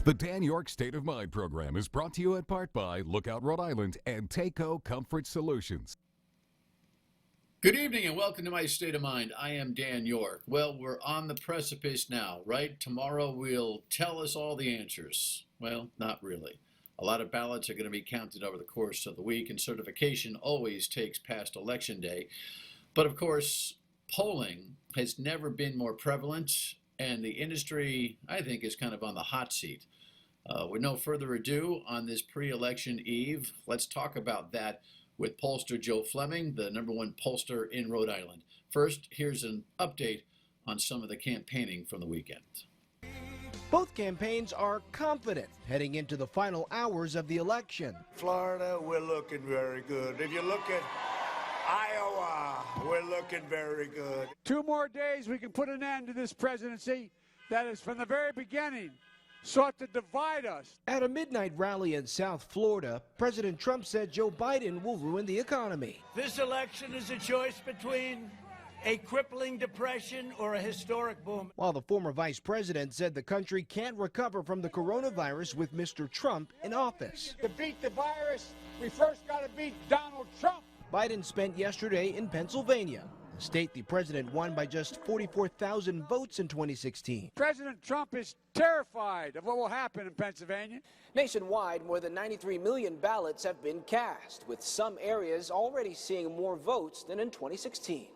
The Dan Yorke State of Mind program is brought to you in part by Lookout Rhode Island and Takeo Comfort Solutions. Good evening and welcome to my State of Mind. I am Dan Yorke. Well, we're on the precipice now, right? Tomorrow will tell us all the answers. Well, not really. A lot of ballots are going to be counted over the course of the week, and certification always takes past Election Day. But of course, polling has never been more prevalent, and the industry, I think, is kind of on the hot seat. With no further ado, on this pre-election eve, let's talk about that with pollster Joe Fleming, the #1 pollster in Rhode Island. First, here's an update on some of the campaigning from the weekend. Both campaigns are confident heading into the final hours of the election. Florida, we're looking very good. If you look at Iowa, we're looking very good. 2 more days, we can put an end to this presidency that is, from the very beginning, sought to divide us. At a midnight rally in South Florida, President Trump said Joe Biden will ruin the economy. This election is a choice between a crippling depression or a historic boom. While the former vice president said the country can't recover from the coronavirus with Mr. Trump in office. To beat the virus, we first got to beat Donald Trump. Biden spent yesterday in Pennsylvania, a state the president won by just 44,000 votes in 2016. President Trump is terrified of what will happen in Pennsylvania. Nationwide, more than 93 million ballots have been cast, with some areas already seeing more votes than in 2016.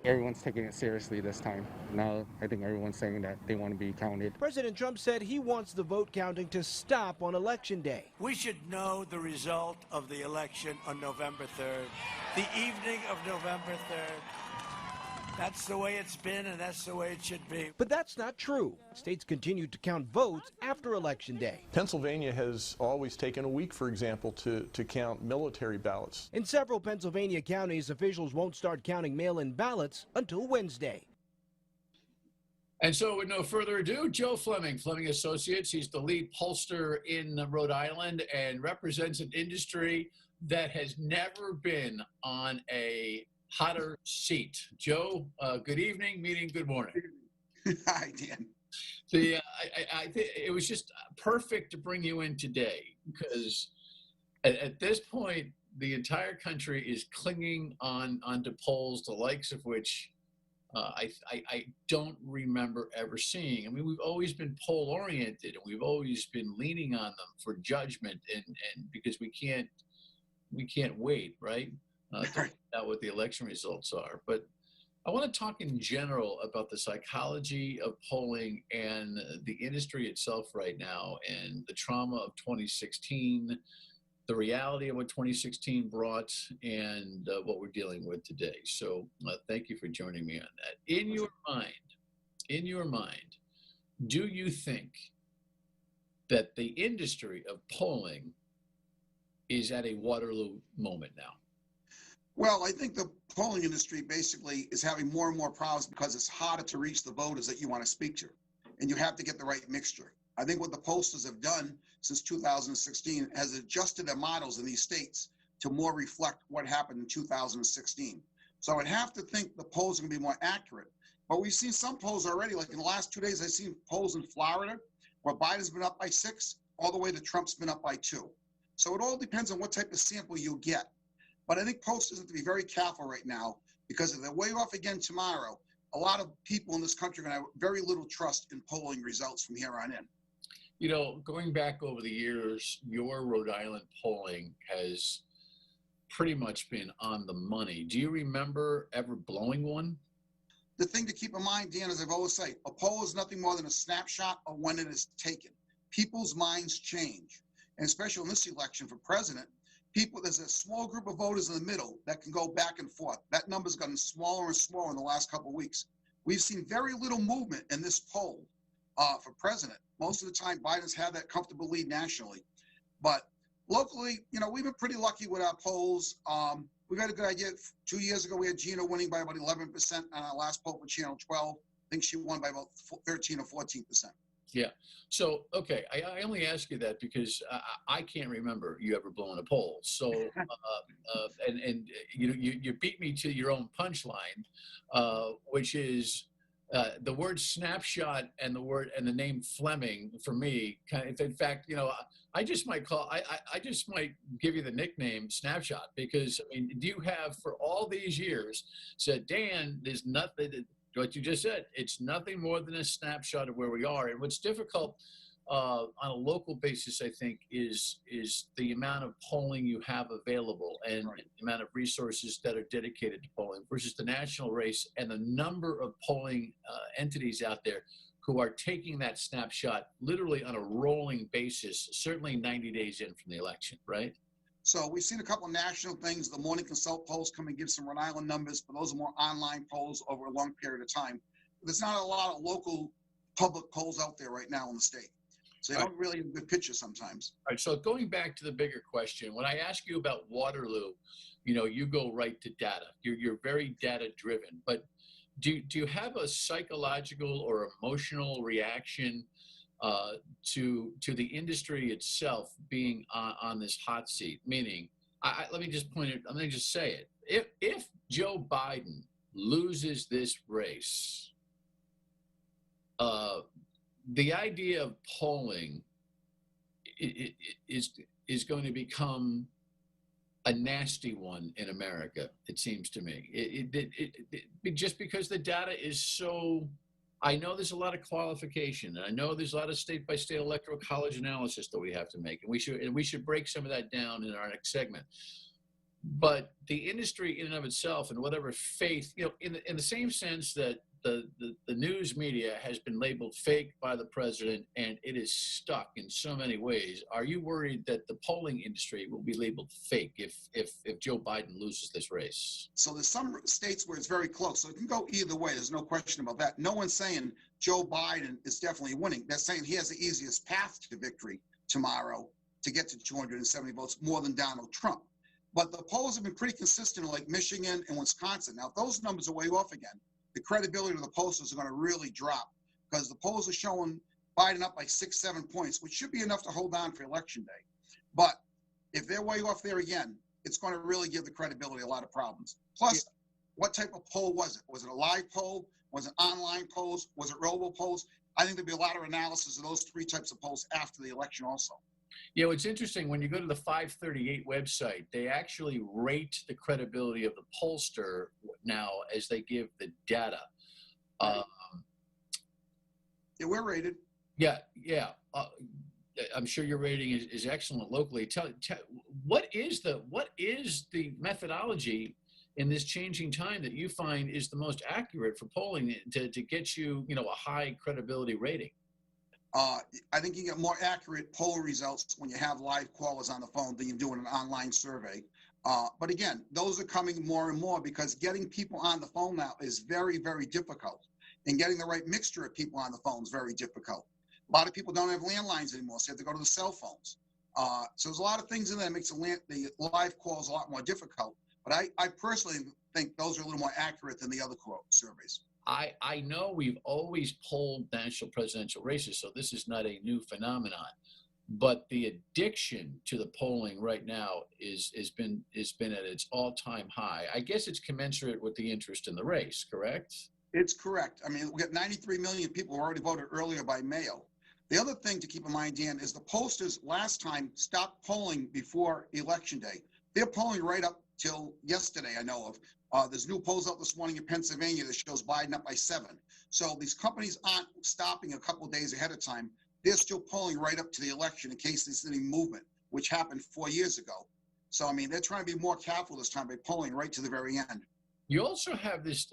Everyone's taking it seriously this time. Now I think everyone's saying that they want to be counted. President Trump said he wants the vote counting to stop on Election Day. We should know the result of the election on November 3rd, the evening of November 3rd. That's the way it's been, and that's the way it should be. But that's not true. States continue to count votes after Election Day. Pennsylvania has always taken a week, for example, to count military ballots. In several Pennsylvania counties, officials won't start counting mail-in ballots until Wednesday. And so with no further ado, Joe Fleming, Fleming Associates. He's the lead pollster in Rhode Island and represents an industry that has never been on a hotter seat. Joe, good evening, meeting good morning. Hi, Dan. I think it was just perfect to bring you in today because at this point, the entire country is clinging onto polls, the likes of which I don't remember ever seeing. I mean, we've always been poll oriented and we've always been leaning on them for judgment and because we can't wait, right? To find out what the election results are. But I want to talk in general about the psychology of polling and the industry itself right now and the trauma of 2016, the reality of what 2016 brought, and what we're dealing with today. So thank you for joining me on that. In your mind, do you think that the industry of polling is at a Waterloo moment now? Well, I think the polling industry basically is having more and more problems because it's harder to reach the voters that you want to speak to, and you have to get the right mixture. I think what the pollsters have done since 2016 has adjusted their models in these states to more reflect what happened in 2016. So I would have to think the polls are going to be more accurate. But we've seen some polls already, like in the last 2 days, I've seen polls in Florida where Biden's been up by 6, all the way to Trump's been up by 2. So it all depends on what type of sample you get. But I think pollsters have to be very careful right now because if they're way off again tomorrow, a lot of people in this country are going to have very little trust in polling results from here on in. You know, going back over the years, your Rhode Island polling has pretty much been on the money. Do you remember ever blowing one? The thing to keep in mind, Dan, as I've always said, a poll is nothing more than a snapshot of when it is taken. People's minds change, and especially in this election for president, there's a small group of voters in the middle that can go back and forth. That number's gotten smaller and smaller in the last couple of weeks. We've seen very little movement in this poll for president. Most of the time, Biden's had that comfortable lead nationally. But locally, you know, we've been pretty lucky with our polls. We've had a good idea. 2 years ago, we had Gina winning by about 11% on our last poll for Channel 12. I think she won by about 13 or 14%. Yeah. So, okay, I only ask you that because I can't remember you ever blowing a poll. So, and you beat me to your own punchline, which is The word snapshot and the name Fleming for me kind of, in fact, I just might give you the nickname Snapshot because I mean, you have for all these years said, Dan, there's nothing. What you just said, it's nothing more than a snapshot of where we are. And what's difficult on a local basis, I think, is the amount of polling you have available and the amount of resources that are dedicated to polling versus the national race and the number of polling entities out there who are taking that snapshot literally on a rolling basis, certainly 90 days in from the election, right? So we've seen a couple of national things. The Morning Consult polls come and give some Rhode Island numbers, but those are more online polls over a long period of time. There's not a lot of local public polls out there right now in the state. So they don't really have a good picture sometimes. All right, so going back to the bigger question, when I ask you about Waterloo, you go right to data. You're very data driven, but do you have a psychological or emotional reaction to the industry itself being on this hot seat? Meaning, let me just point it. Let me just say it. If Joe Biden loses this race, the idea of polling is going to become a nasty one in America, it seems to me. Just because the data is so, I know there's a lot of qualification, and I know there's a lot of state-by-state electoral college analysis that we have to make, and we should break some of that down in our next segment. But the industry in and of itself, and whatever faith, in the same sense that the news media has been labeled fake by the president, and it is stuck in so many ways. Are you worried that the polling industry will be labeled fake if Joe Biden loses this race? So there's some states where it's very close. So it can go either way. There's no question about that. No one's saying Joe Biden is definitely winning. They're saying he has the easiest path to victory tomorrow to get to 270 votes more than Donald Trump. But the polls have been pretty consistent in like Michigan and Wisconsin. Now, if those numbers are way off again, the credibility of the pollsters are going to really drop because the polls are showing Biden up by 6-7 points, which should be enough to hold on for election day. But if they're way off there again, it's going to really give the credibility a lot of problems. Plus, what type of poll was it? Was it a live poll? Was it online polls? Was it robo polls? I think there'll be a lot of analysis of those three types of polls after the election also. It's interesting when you go to the 538 website, they actually rate the credibility of the pollster now as they give the data. Yeah, we're rated. Yeah. I'm sure your rating is excellent locally. What is the methodology in this changing time that you find is the most accurate for polling to get you, a high credibility rating? I think you get more accurate poll results when you have live callers on the phone than you do in an online survey. But again, those are coming more and more because getting people on the phone now is very, very difficult. And getting the right mixture of people on the phone is very difficult. A lot of people don't have landlines anymore, so you have to go to the cell phones. So there's a lot of things in there that makes the live calls a lot more difficult. But I personally think those are a little more accurate than the other surveys. I know we've always polled national presidential races, so this is not a new phenomenon. But the addiction to the polling right now has been at its all-time high. I guess it's commensurate with the interest in the race, correct? It's correct. I mean, we got 93 million people who already voted earlier by mail. The other thing to keep in mind, Dan, is the pollsters last time stopped polling before Election Day. They're polling right up till yesterday, I know of. There's new polls out this morning in Pennsylvania that shows Biden up by 7. So these companies aren't stopping a couple of days ahead of time. They're still polling right up to the election in case there's any movement, which happened 4 years ago. So, I mean, they're trying to be more careful this time by polling right to the very end. You also have this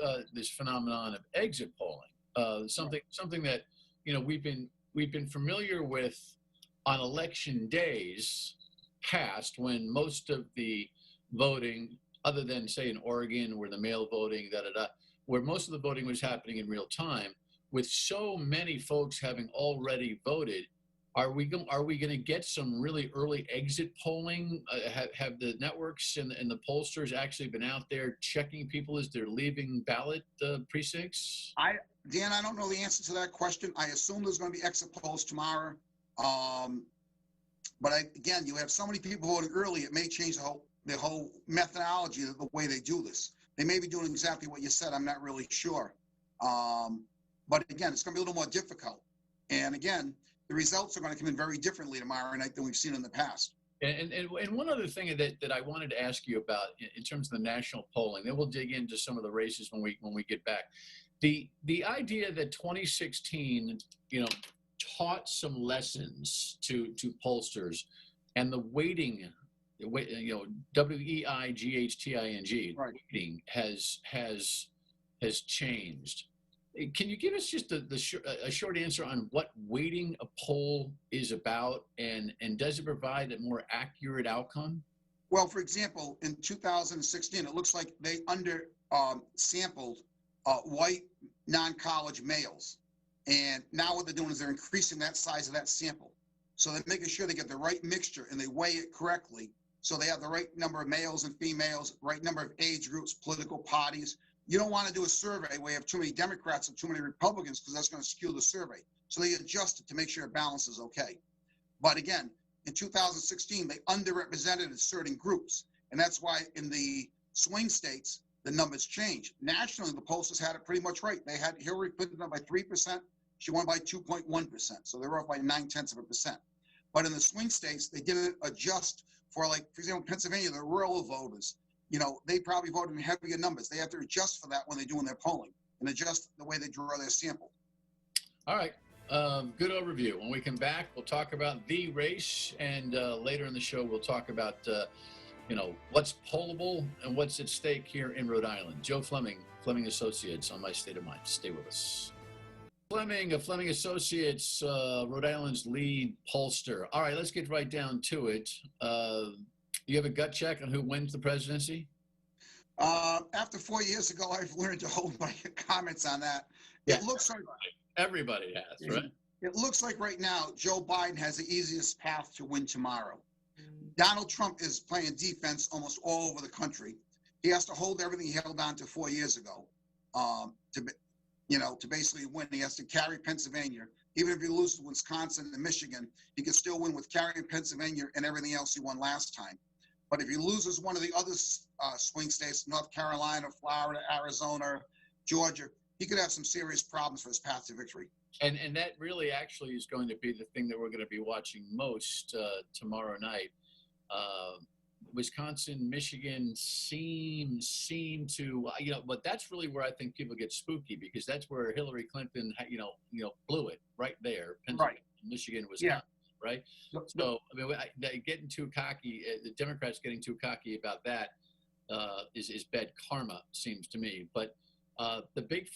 phenomenon of exit polling, something that we've been familiar with on election days past when most of the voting, other than say in Oregon where the mail voting, where most of the voting was happening in real time, with so many folks having already voted, are we going to get some really early exit polling? Have the networks and the pollsters actually been out there checking people as they're leaving ballot precincts? Dan, I don't know the answer to that question. I assume there's going to be exit polls tomorrow. But again, you have so many people voting early, it may change the whole methodology of the way they do this. They may be doing exactly what you said. I'm not really sure. But again, it's going to be a little more difficult. And again, the results are going to come in very differently tomorrow night than we've seen in the past. And one other thing that I wanted to ask you about in terms of the national polling, then we'll dig into some of the races when we get back. The idea that 2016, taught some lessons to pollsters, and the weighting, WEIGHTING, right, weighting has changed. Can you give us just a short answer on what weighting a poll is about, and does it provide a more accurate outcome? Well, for example, in 2016, it looks like they sampled white non-college males. And now what they're doing is they're increasing that size of that sample. So they're making sure they get the right mixture and they weigh it correctly. So they have the right number of males and females, right number of age groups, political parties. You don't want to do a survey where you have too many Democrats and too many Republicans, because that's going to skew the survey. So they adjust it to make sure it balances okay. But again, in 2016, they underrepresented certain groups. And that's why in the swing states, the numbers changed. Nationally, the pollsters had it pretty much right. They had Hillary Clinton up by 3%. She won by 2.1%. So they were off by 0.9%. But in the swing states, they didn't adjust for, like, for example, Pennsylvania, the rural voters, they probably voted in heavier numbers. They have to adjust for that when they're doing their polling and adjust the way they draw their sample. All right. Good overview. When we come back, we'll talk about the race, and later in the show, we'll talk about, what's pollable and what's at stake here in Rhode Island. Joe Fleming, Fleming Associates on My State of Mind. Stay with us. Fleming of Fleming Associates, Rhode Island's lead pollster. All right, let's get right down to it. You have a gut check on who wins the presidency? After 4 years ago, I've learned to hold my comments on that. Yeah, it looks like everybody has, right? It looks like right now Joe Biden has the easiest path to win tomorrow. Donald Trump is playing defense almost all over the country. He has to hold everything he held on to 4 years ago to basically win. He has to carry Pennsylvania. Even if he loses Wisconsin and Michigan, he can still win with carrying Pennsylvania and everything else he won last time. But if he loses one of the other swing states, North Carolina, Florida, Arizona, Georgia, he could have some serious problems for his path to victory. And that really actually is going to be the thing that we're going to be watching most tomorrow night. Wisconsin, Michigan seem to, but that's really where I think people get spooky, because that's where Hillary Clinton, blew it right there. Right. Michigan, Wisconsin, right? So, I mean, getting too cocky, the Democrats getting too cocky about that is bad karma, seems to me. But the big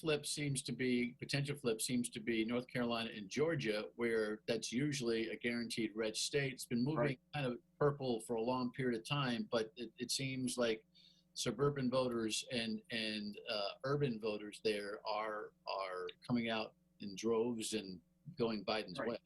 potential flip seems to be North Carolina and Georgia, where that's usually a guaranteed red state. It's been moving kind of purple for a long period of time, but it seems like suburban voters and urban voters there are coming out in droves and going Biden's way.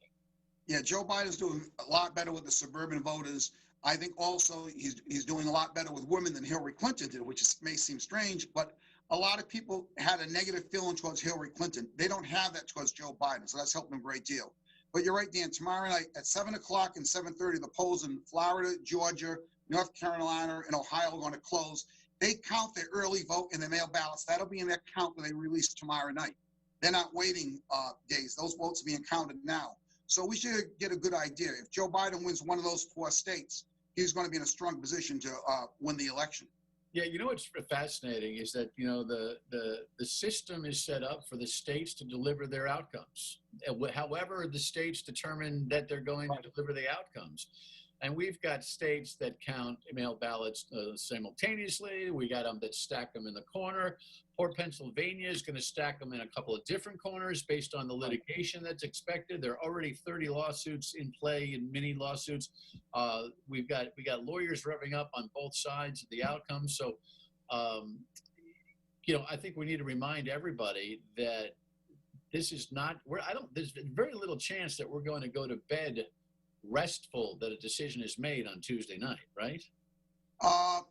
Yeah, Joe Biden's doing a lot better with the suburban voters. I think also he's doing a lot better with women than Hillary Clinton did, which may seem strange, but a lot of people had a negative feeling towards Hillary Clinton. They don't have that towards Joe Biden, so that's helped them a great deal. But you're right, Dan, tomorrow night at 7 o'clock and 7:30, the polls in Florida, Georgia, North Carolina, and Ohio are going to close. They count their early vote and their mail ballots. That'll be in that count that they release tomorrow night. They're not waiting days. Those votes are being counted now. So we should get a good idea. If Joe Biden wins one of those 4 states, he's going to be in a strong position to win the election. Yeah, what's fascinating is that the system is set up for the states to deliver their outcomes. However, the states determine that they're going to deliver the outcomes. And we've got states that count mail ballots simultaneously. We got them that stack them in the corner. Poor Pennsylvania is going to stack them in a couple of different corners based on the litigation that's expected. There are already 30 lawsuits in play, and mini lawsuits. We got lawyers revving up on both sides of the outcome. So, I think we need to remind everybody that this is not. There's very little chance that we're going to go to bed restful that a decision is made on Tuesday night, right?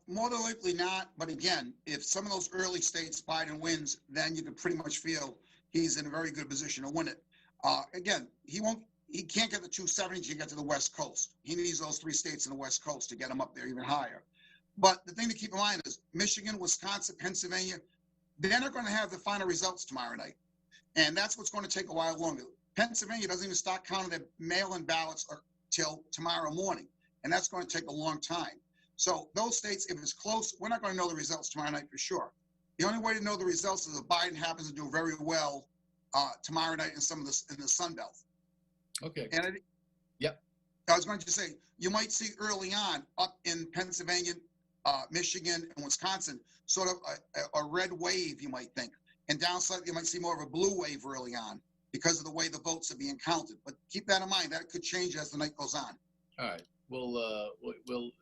More than likely not. But again, if some of those early states Biden wins, then you can pretty much feel he's in a very good position to win it. Again, he can't get the 270 to get to the West Coast. He needs those 3 states in the West Coast to get him up there even higher. But the thing to keep in mind is Michigan, Wisconsin, Pennsylvania, they're not going to have the final results tomorrow night. And that's what's going to take a while longer. Pennsylvania doesn't even start counting the mail-in ballots till tomorrow morning, and that's going to take a long time. So those states, if it's close, we're not going to know the results tomorrow night for sure. The only way to know the results is if Biden happens to do very well tomorrow night in in the Sun Belt. Okay. And yep. I was going to say, you might see early on up in Pennsylvania, Michigan, and Wisconsin, sort of a red wave, you might think. And down slightly, you might see more of a blue wave early on because of the way the votes are being counted. But keep that in mind. That could change as the night goes on. All right. We'll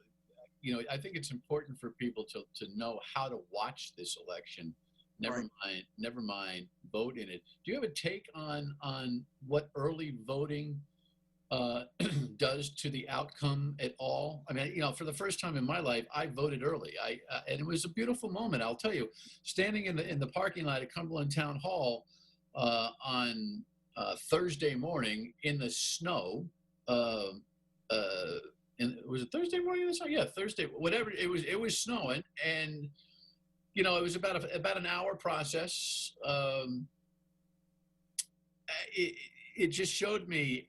I think it's important for people to know how to watch this election. Never mind vote in it. Do you have a take on what early voting does to the outcome at all? I mean, for the first time in my life, I voted early. And it was a beautiful moment. I'll tell you, standing in the parking lot at Cumberland Town Hall on Thursday morning in the snow. And was it Thursday morning in the snow? Yeah, Thursday. Whatever it was snowing, and it was about an hour process. It just showed me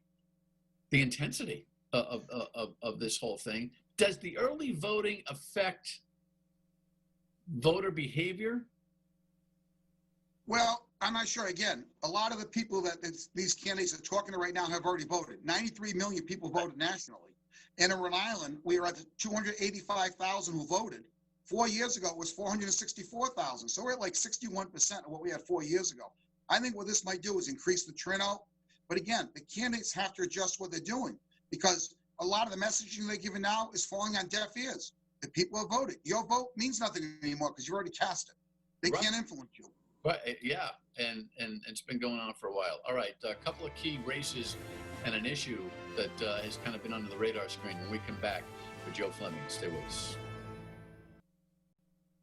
the intensity of this whole thing. Does the early voting affect voter behavior? Well, I'm not sure. Again, a lot of the people that these candidates are talking to right now have already voted. 93 million people voted nationally. And in Rhode Island, we are at 285,000 who voted. 4 years ago, it was 464,000. So we're at like 61% of what we had 4 years ago. I think what this might do is increase the turnout. But again, the candidates have to adjust what they're doing because a lot of the messaging they're giving now is falling on deaf ears. The people have voted. Your vote means nothing anymore because you already cast it. They can't influence you. Right. Yeah. And it's been going on for a while. All right. A couple of key races and an issue that has kind of been under the radar screen. When we come back with Joe Fleming, stay with us.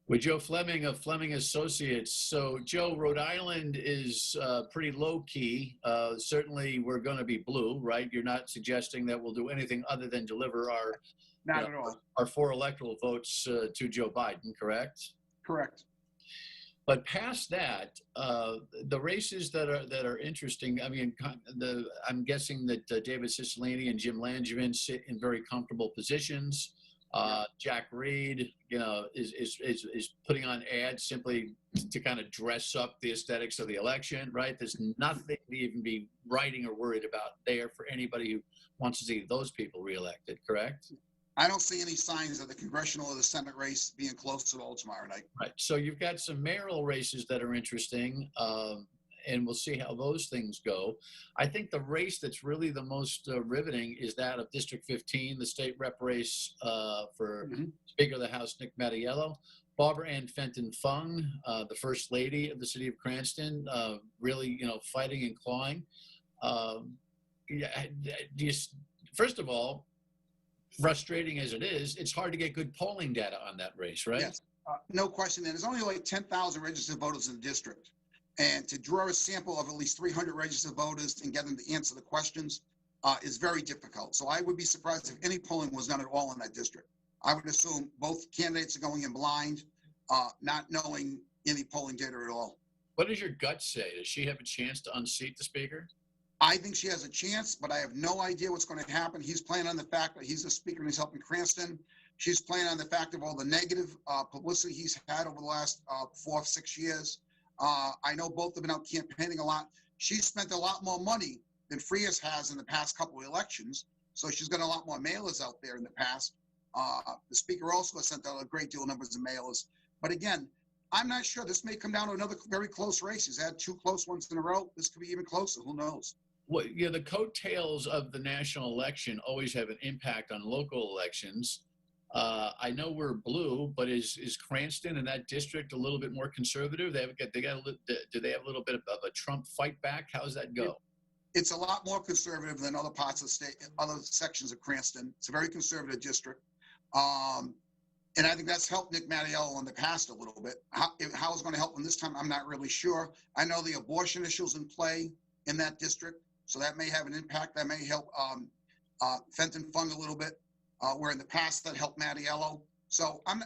With Joe Fleming of Fleming Associates. So, Joe, Rhode Island is pretty low key. Certainly, we're going to be blue, right? You're not suggesting that we'll do anything other than deliver our 4 electoral votes to Joe Biden, correct? Correct. But past that, the races that are interesting. I mean, I'm guessing that David Cicilline and Jim Langevin sit in very comfortable positions. Jack Reed, is putting on ads simply to kind of dress up the aesthetics of the election, right? There's nothing to even be writing or worried about there for anybody who wants to see those people reelected, correct? I don't see any signs of the congressional or the Senate race being close at all tomorrow night. Right. So you've got some mayoral races that are interesting, and we'll see how those things go. I think the race that's really the most riveting is that of District 15, the state rep race for Speaker of the House, Nick Mattiello. Barbara Ann Fenton Fung, the First Lady of the City of Cranston, really, fighting and clawing. First of all, frustrating as it is, it's hard to get good polling data on that race, right? Yes, no question. And there's only like 10,000 registered voters in the district. And to draw a sample of at least 300 registered voters and get them to answer the questions is very difficult. So I would be surprised if any polling was done at all in that district. I would assume both candidates are going in blind, not knowing any polling data at all. What does your gut say? Does she have a chance to unseat the speaker? I think she has a chance, but I have no idea what's going to happen. He's playing on the fact that he's the speaker and he's helping Cranston. She's playing on the fact of all the negative publicity he's had over the last 4 or 6 years. I know both have been out campaigning a lot. She's spent a lot more money than Frias has in the past couple of elections. So she's got a lot more mailers out there in the past. The speaker also has sent out a great deal of numbers of mailers. But again, I'm not sure. This may come down to another very close race. He's had 2 close ones in a row. This could be even closer. Who knows? Well, the coattails of the national election always have an impact on local elections. I know we're blue, but is Cranston in that district a little bit more conservative? Do they have a little bit of a Trump fight back? How does that go? It's a lot more conservative than other parts of the state, other sections of Cranston. It's a very conservative district. And I think that's helped Nick Mattiello in the past a little bit. How it's going to help him this time, I'm not really sure. I know the abortion issues in play in that district, so that may have an impact. That may help Fenton Fung a little bit, where in the past that helped Mattiello. So I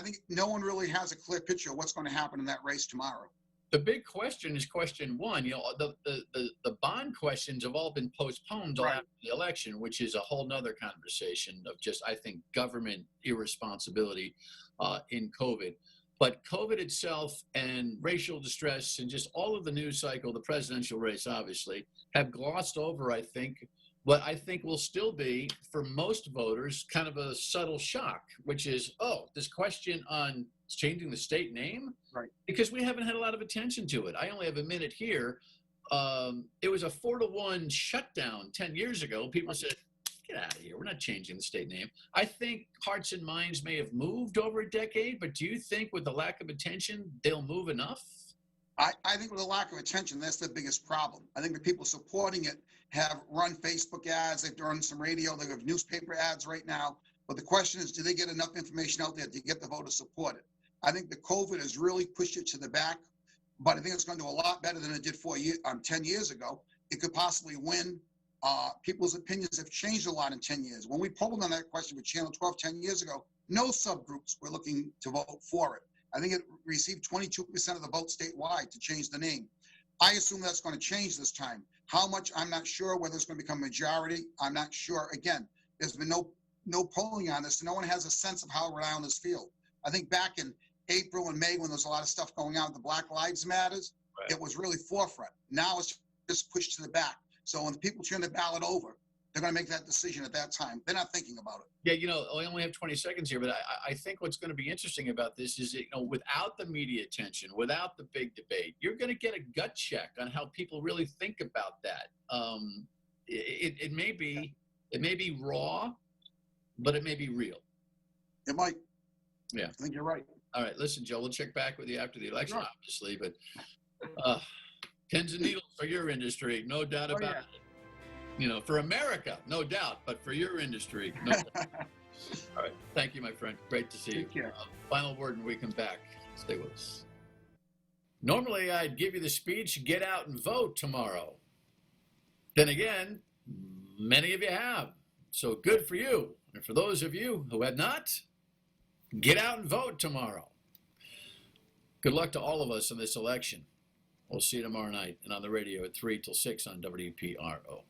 think no one really has a clear picture of what's going to happen in that race tomorrow. the big question is question one. You know, the bond questions have all been postponed till after the election, which is a whole nother conversation of just, I think, government irresponsibility in COVID. But COVID itself and racial distress and just all of the news cycle, the presidential race, obviously, have glossed over, I think, what I think will still be, for most voters, kind of a subtle shock, which is, oh, this question on changing the state name? Right. Because we haven't had a lot of attention to it. I only have a minute here. It was a 4-1 shutdown 10 years ago. People said, get out of here. We're not changing the state name. I think hearts and minds may have moved over a decade, but do you think with the lack of attention, they'll move enough? I think with the lack of attention, that's the biggest problem. I think the people supporting it have run Facebook ads, they've done some radio, they have newspaper ads right now. But the question is, do they get enough information out there to get the vote to support it? I think the COVID has really pushed it to the back, but I think it's going to do a lot better than it did 10 years ago. It could possibly win. People's opinions have changed a lot in 10 years. When we polled on that question with Channel 12 10 years ago, no subgroups were looking to vote for it. I think it received 22% of the vote statewide to change the name. I assume that's going to change this time. How much, I'm not sure. Whether it's going to become a majority, I'm not sure. Again, there's been no polling on this, and no one has a sense of how Rhode Islanders feel. I think back in April and May, when there's a lot of stuff going on with the Black Lives Matters, it was really forefront. Now it's just pushed to the back. So when the people turn the ballot over, they're going to make that decision at that time. They're not thinking about it. Yeah, you know, I only have 20 seconds here, but I think what's going to be interesting about this is, you know, without the media attention, without the big debate, you're going to get a gut check on how people really think about that. It may be raw, but it may be real. It might. Yeah. I think you're right. All right, listen, Joe, we'll check back with you after the election, obviously, but pins and needles for your industry, no doubt about it. You know, for America, no doubt, but for your industry, no doubt. All right, thank you, my friend. Great to see you. Final word when we come back. Stay with us. Normally, I'd give you the speech, get out and vote tomorrow. Then again, many of you have, so good for you. And for those of you who have not, get out and vote tomorrow. Good luck to all of us in this election. We'll see you tomorrow night and on the radio at 3 till 6 on WPRO.